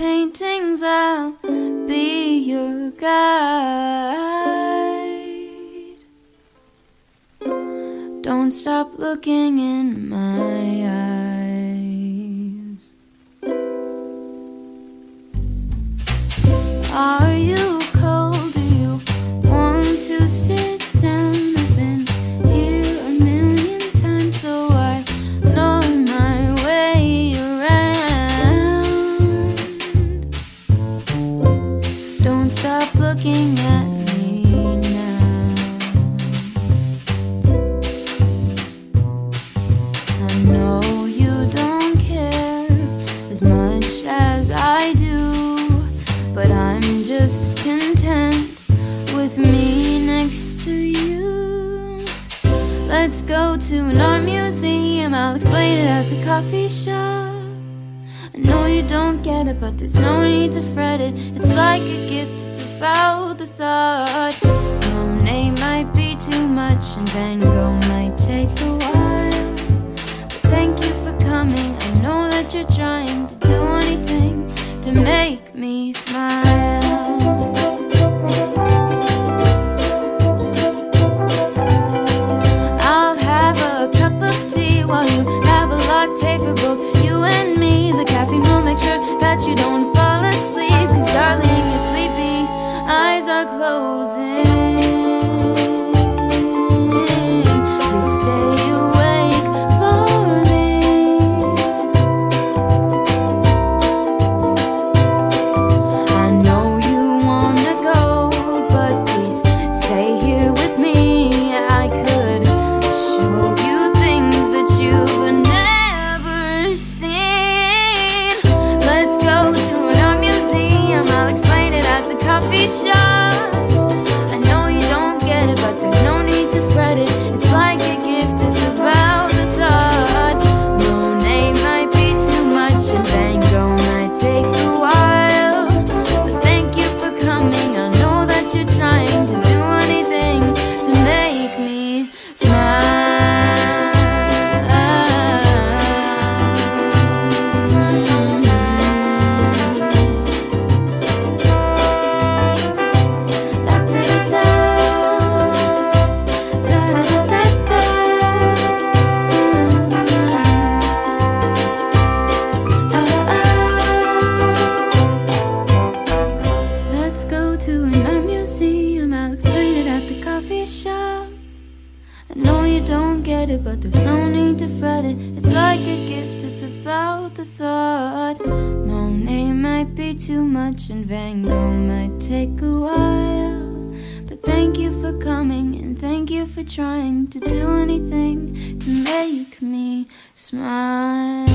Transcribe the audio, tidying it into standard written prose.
paintings, I'll be your guide. Don't stop looking in my eyes. Are you cold? Do you want to sit down? I've been here a million times, so I know my way around. Don't stop looking at me now. I know you don't care as much as I do, but I'm just content with me next to you. Let's go to an art museum, I'll explain it at the coffee shop. I know you don't get it, but there's no need to fret it. It's like a gift, it's about the thought. Monet might be too much and Van Gogh might take a while, but thank you for coming. I know that you're trying to do anything to make me smile. I'll have a cup of tea while you have a latte for both you and me. The caffeine will make sure that you don't fall asleep, 'cause darling, you're sleepy, eyes are closing. Please stay awake for me. I know you wanna go, but please stay here with me. I could show you things that you've never seen. Let's go to an art museum, I'll explain it at the coffee shop. I know you don't get it, but there's no need to fret it. It's like a gift, it's about the thought. Monet might be too much and Van Gogh might take a while, but thank you for coming. I know that you're trying to do anything to make me smile. La-da-da-da, la-da-da-da-da. Let's go to an art museum, I'll explain it at the coffee shop. I know you don't get it, but there's no need to fret it. It's like a gift, it's about the thought. Monet might be too much and Van Gogh might take a while, but thank you for coming and thank you for trying to do anything to make me smile.